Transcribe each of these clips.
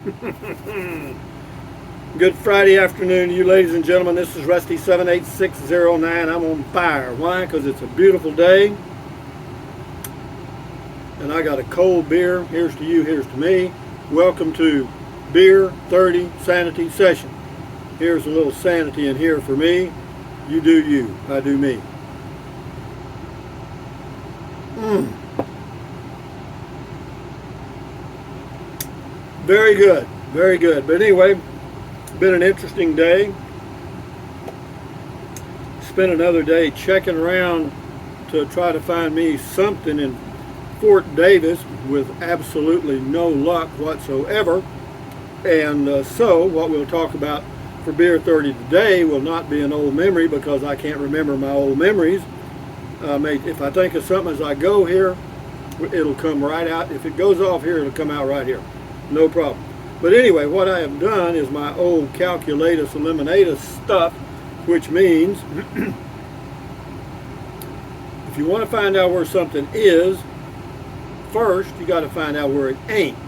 Good Friday afternoon to you, ladies and gentlemen. This is Rusty 78609. I'm on fire. Why? Because it's a beautiful day. And I got a cold beer. Here's to you, here's to me. Welcome to Beer 30 Sanity Session. Here's a little sanity in here for me. You do you, I do me. Very good, very good. But anyway, been an interesting day. Spent another day checking around to try to find me something in Fort Davis with absolutely no luck whatsoever. And so what we'll talk about for Beer 30 today will not be an old memory, because I can't remember my old memories. If I think of something as I go here, it'll come right out. If it goes off here, it'll come out right here. No problem. But anyway, what I have done is my old calculatus eliminatus stuff, which means if you want to find out where something is, first you got to find out where it ain't.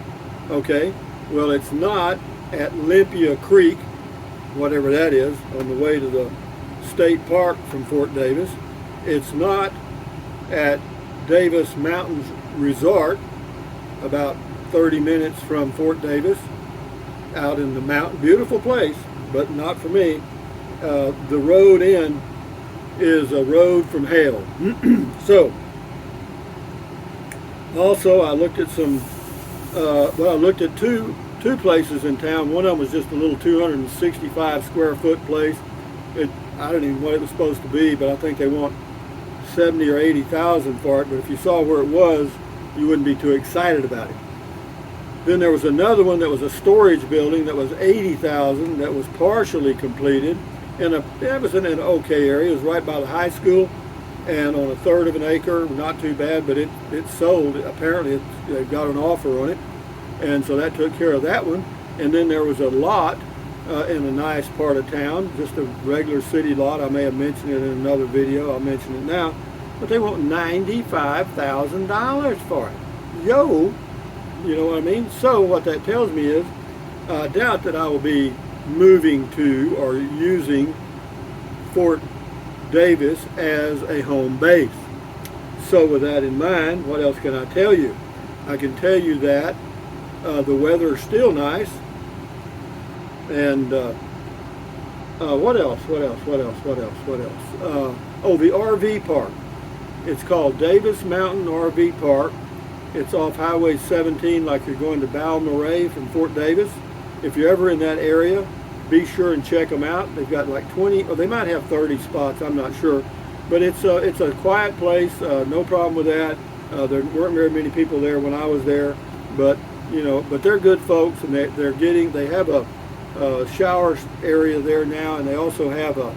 Okay? Well, it's not at Olympia Creek, whatever that is, on the way to the state park from Fort Davis. It's not at Davis Mountains Resort, about 30 minutes from Fort Davis, out in the mountain. Beautiful place, but not for me. The road in is a road from hell. So, also I looked at I looked at two places in town. One of them was just a little 265 square foot place. I don't even know what it was supposed to be, but I think they want 70 or 80,000 for it. But if you saw where it was, you wouldn't be too excited about it. Then there was another one that was a storage building that was 80,000, that was partially completed. And it was in an okay area. It was right by the high school, and on a third of an acre. Not too bad, but it sold. Apparently they've got an offer on it, and so that took care of that one. And then there was a lot in a nice part of town, just a regular city lot. I may have mentioned it in another video. I'll mention it now. But they want $95,000 for it. Yo! You know what I mean? So what that tells me is, I doubt that I will be moving to or using Fort Davis as a home base. So with that in mind, what else can I tell you? I can tell you that the weather is still nice. And what else? Oh, the RV park. It's called Davis Mountain RV Park. It's off Highway 17, like you're going to Balmorhea from Fort Davis. If you're ever in that area, be sure and check them out. They've got like 20, or they might have 30 spots, I'm not sure. But it's a quiet place, no problem with that. There weren't very many people there when I was there, but they're good folks, and they have a shower area there now, and they also have a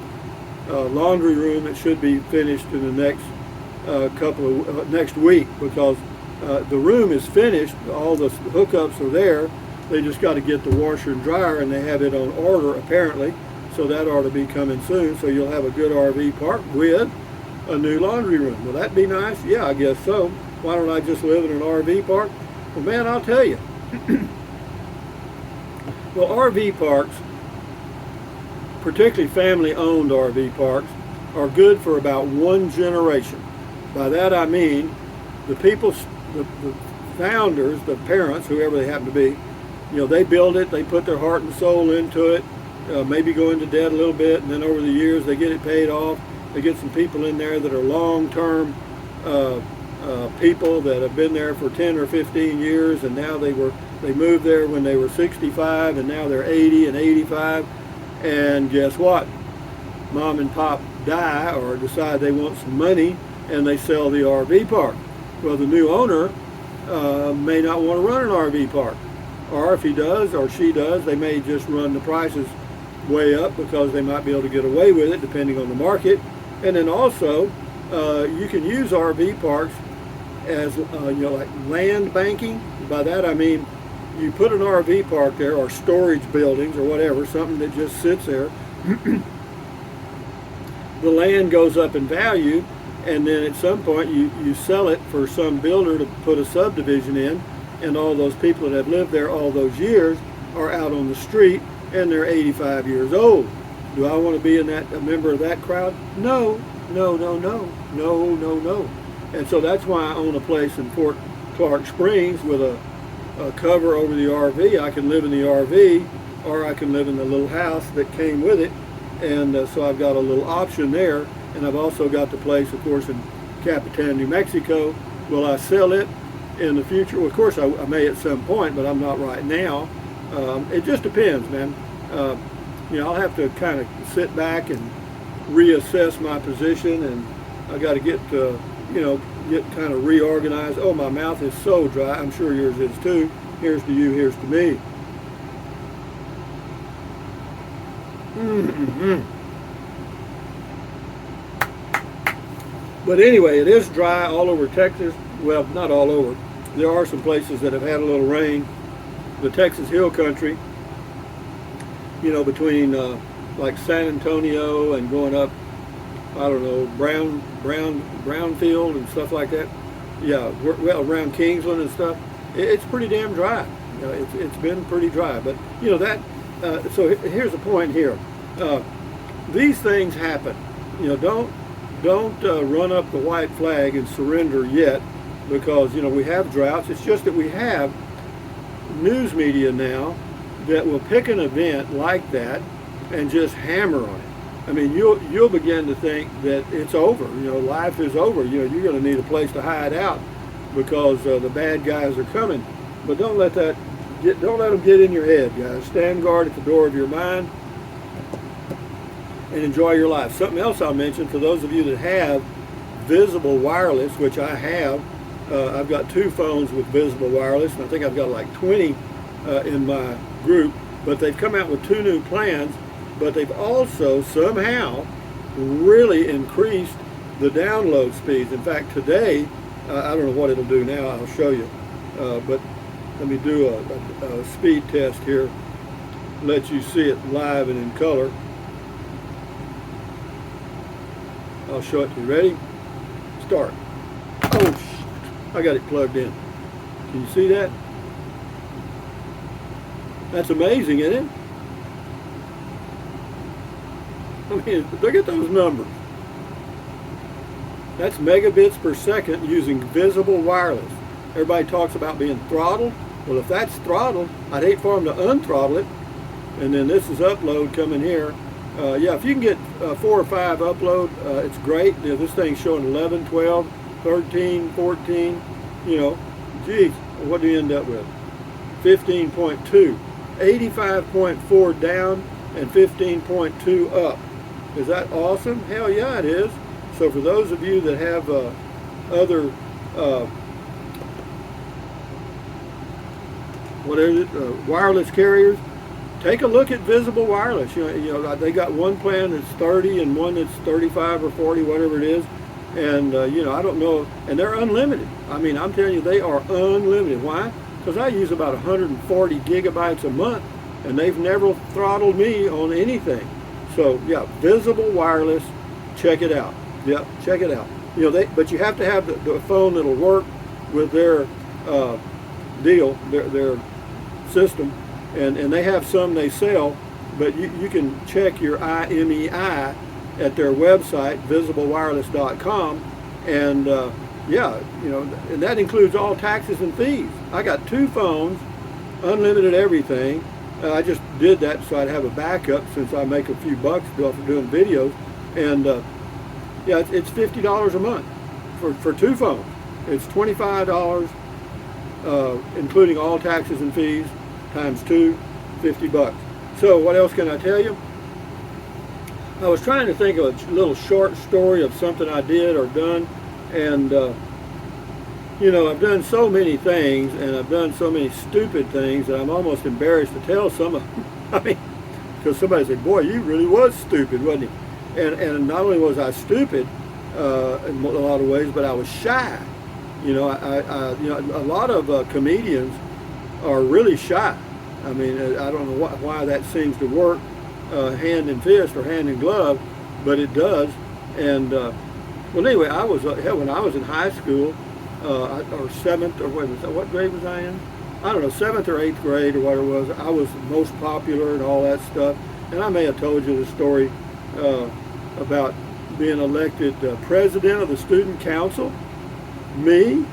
laundry room that should be finished in the next next week, because the room is finished. All the hookups are there. They just got to get the washer and dryer, and they have it on order apparently. So that ought to be coming soon. So you'll have a good RV park with a new laundry room. Will that be nice? Yeah, I guess so. Why don't I just live in an RV park? Well, man, I'll tell you. Well, RV parks, particularly family-owned RV parks, are good for about one generation. By that I mean the people, the founders, the parents, whoever they happen to be, they build it, they put their heart and soul into it, maybe go into debt a little bit, and then over the years they get it paid off. They get some people in there that are long-term people that have been there for 10 or 15 years, and now they moved there when they were 65, and now they're 80 and 85. And guess what? Mom and pop die or decide they want some money, and they sell the RV park. Well, the new owner may not want to run an RV park. Or if he does or she does, they may just run the prices way up because they might be able to get away with it depending on the market. And then also, you can use RV parks as like land banking. By that I mean you put an RV park there, or storage buildings or whatever, something that just sits there. The land goes up in value, and then at some point you sell it for some builder to put a subdivision in, and all those people that have lived there all those years are out on the street and they're 85 years old. Do I want to be a member of that crowd? No, no, no, no, no, no, no. And so that's why I own a place in Fort Clark Springs with a cover over the RV. I can live in the RV, or I can live in the little house that came with it. And so I've got a little option there. And I've also got the place, of course, in Capitan, New Mexico. Will I sell it in the future? Well, of course, I may at some point, but I'm not right now. It just depends, man. I'll have to kind of sit back and reassess my position, and I got to get kind of reorganized. Oh, my mouth is so dry. I'm sure yours is too. Here's to you, here's to me. But anyway, it is dry all over Texas. Well, not all over. There are some places that have had a little rain. The Texas Hill Country, between like San Antonio and going up, I don't know, Brownfield and stuff like that. Yeah, well, around Kingsland and stuff. It's pretty damn dry. It's been pretty dry. But so here's the point here. These things happen. Don't run up the white flag and surrender yet, because we have droughts. It's just that we have news media now that will pick an event like that and just hammer on it. I mean, you'll begin to think that it's over. Life is over. You're going to need a place to hide out because the bad guys are coming. But don't let them get in your head, guys. Stand guard at the door of your mind and enjoy your life. Something else I'll mention for those of you that have Visible Wireless, which I have. I've got 2 phones with Visible Wireless, and I think I've got like 20 in my group. But they've come out with 2 new plans, but they've also somehow really increased the download speeds. In fact, today, I don't know what it'll do now, I'll show you. But let me do a speed test here, let you see it live and in color. I'll show it to you. Ready? Start. Oh, I got it plugged in. Can you see that? That's amazing, isn't it? I mean, look at those numbers. That's megabits per second using Visible Wireless. Everybody talks about being throttled. Well, if that's throttled, I'd hate for them to unthrottle it. And then this is upload coming here. Yeah, if you can get 4 or 5 upload, it's great. This thing's showing 11, 12, 13, 14. Geez, what do you end up with? 15.2, 85.4 down, and 15.2 up. Is that awesome? Hell yeah, it is. So for those of you that have other wireless carriers, take a look at Visible Wireless. They got one plan that's 30 and one that's 35 or 40, whatever it is. And I don't know, and they're unlimited. I mean, I'm telling you, they are unlimited. Why? Because I use about 140 gigabytes a month, and they've never throttled me on anything. So yeah, Visible Wireless, check it out. Yeah, check it out. But you have to have the phone that'll work with their deal, their system, and they have some they sell, but you can check your IMEI at their website, visiblewireless.com, and and that includes all taxes and fees. I got 2 phones, unlimited everything. I just did that so I'd have a backup, since I make a few bucks off of doing videos, and yeah, it's $50 a month for 2 phones. It's $25, including all taxes and fees, times 2, $50. So what else can I tell you? I was trying to think of a little short story of something I did or done, and I've done so many things, and I've done so many stupid things that I'm almost embarrassed to tell some of them. I mean, because somebody said, "Boy, you really was stupid, wasn't he?" And not only was I stupid in a lot of ways, but I was shy. A lot of comedians are really shy. I mean, I don't know why that seems to work. Hand in fist or hand in glove, but it does. And well, anyway, when I was in high school, or 7th, or what grade was I in? I don't know, 7th or 8th grade or what it was, I was most popular and all that stuff. And I may have told you the story about being elected president of the student council. Me?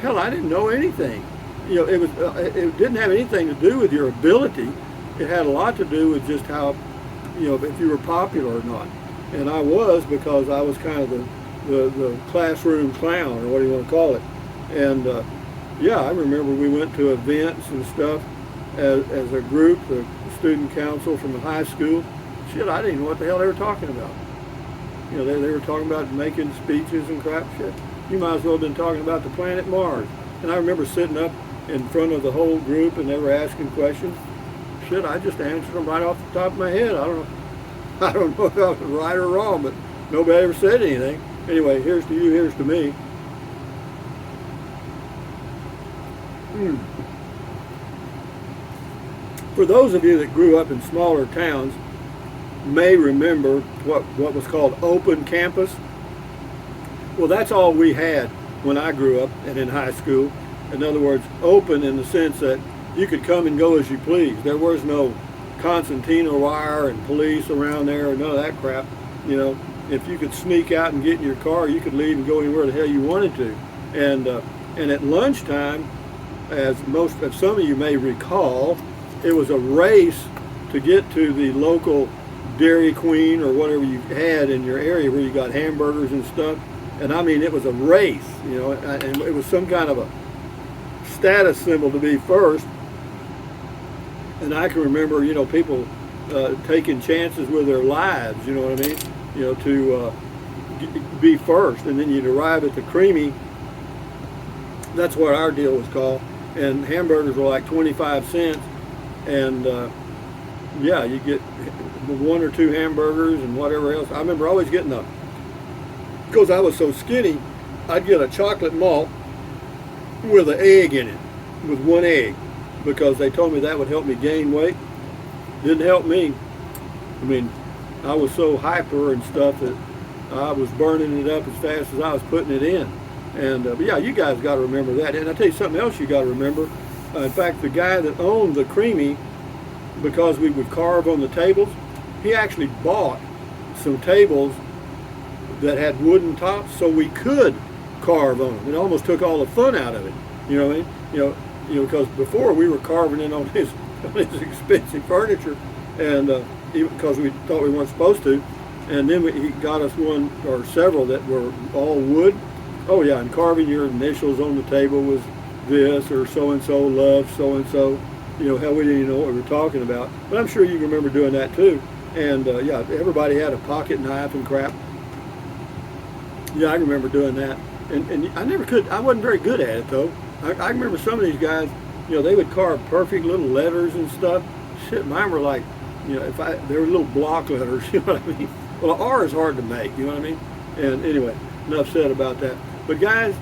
Hell, I didn't know anything. You know, it didn't have anything to do with your ability. It had a lot to do with just how, you know, if you were popular or not. And I was, because I was kind of the classroom clown, or what do you want to call it. And yeah, I remember we went to events and stuff as a group, the student council from the high school. Shit, I didn't even know what the hell they were talking about. You know, they were talking about making speeches and crap shit. You might as well have been talking about the planet Mars. And I remember sitting up in front of the whole group and they were asking questions. Shit, I just answered them right off the top of my head. I don't know if I was right or wrong, but nobody ever said anything. Anyway, here's to you, here's to me. For those of you that grew up in smaller towns, may remember what was called open campus. Well, that's all we had when I grew up and in high school. In other words, open in the sense that you could come and go as you please. There was no concertina wire and police around there or none of that crap. You know, if you could sneak out and get in your car, you could leave and go anywhere the hell you wanted to. And at lunchtime, as some of you may recall, it was a race to get to the local Dairy Queen or whatever you had in your area where you got hamburgers and stuff. And I mean, it was a race, you know, and it was some kind of a status symbol to be first. And I can remember, you know, people taking chances with their lives, you know what I mean, you know, to be first. And then you'd arrive at the Creamy. That's what our deal was called. And hamburgers were like 25 cents. And yeah, you get 1 or 2 hamburgers and whatever else. I remember always getting because I was so skinny, I'd get a chocolate malt with an egg in it, with 1 egg, because they told me that would help me gain weight. Didn't help me. I mean, I was so hyper and stuff that I was burning it up as fast as I was putting it in. And but yeah, you guys got to remember that. And I'll tell you something else you got to remember. In fact, the guy that owned the Creamy, because we would carve on the tables, he actually bought some tables that had wooden tops so we could carve on them. It almost took all the fun out of it. You know what I mean? You know, because before we were carving in on his expensive furniture, and because we thought we weren't supposed to, and then he got us one or several that were all wood. Oh yeah, and carving your initials on the table was this, or so-and-so loves so-and-so. You know, hell, we didn't even know what we were talking about. But I'm sure you remember doing that too. And yeah, everybody had a pocket knife and crap. Yeah, I remember doing that. And I wasn't very good at it though. I remember some of these guys, you know, they would carve perfect little letters and stuff. Shit, mine were like, you know, they were little block letters, you know what I mean? Well, an R is hard to make, you know what I mean? And anyway, enough said about that. But guys,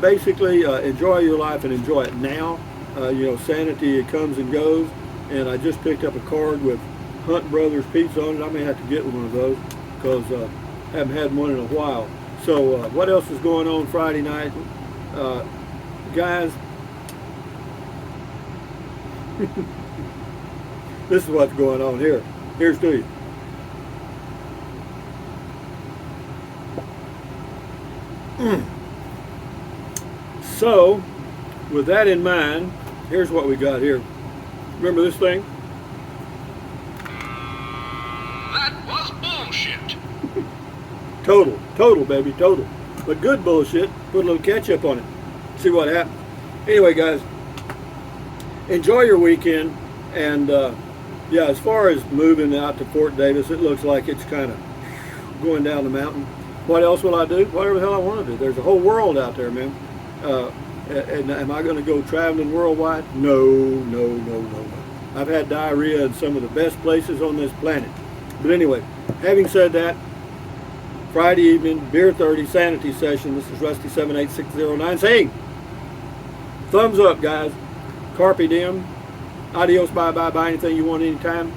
basically enjoy your life and enjoy it now. You know, Sanity, it comes and goes. And I just picked up a card with Hunt Brothers Pizza on it. I may have to get one of those because I haven't had one in a while. So what else is going on Friday night? Guys, this is what's going on here. Here's to you. So, with that in mind, here's what we got here. Remember this thing? That was bullshit. Total, baby, total. But good bullshit. Put a little ketchup on it. See what happens. Anyway, guys, enjoy your weekend. And yeah, as far as moving out to Fort Davis, it looks like it's kind of going down the mountain. What else will I do? Whatever the hell I want to do. There's a whole world out there, man. And am I going to go traveling worldwide? No. I've had diarrhea in some of the best places on this planet. But anyway, having said that, Friday evening, Beer 30 Sanity session. This is Rusty 78609 saying, thumbs up, guys. Carpe diem. Adios, bye-bye. Buy anything you want anytime.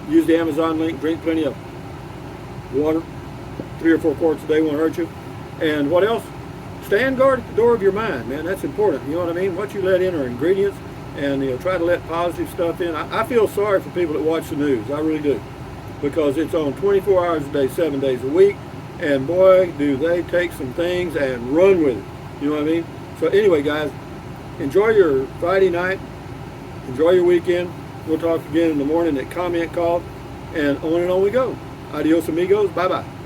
Use the Amazon link. Drink plenty of water. 3 or 4 quarts a day won't hurt you. And what else? Stand guard at the door of your mind, man. That's important. You know what I mean? What you let in are ingredients and try to let positive stuff in. I feel sorry for people that watch the news. I really do, because it's on 24 hours a day, 7 days a week, and boy, do they take some things and run with it. You know what I mean? So anyway, guys, enjoy your Friday night. Enjoy your weekend. We'll talk again in the morning at comment call, and on we go. Adios amigos. Bye-bye.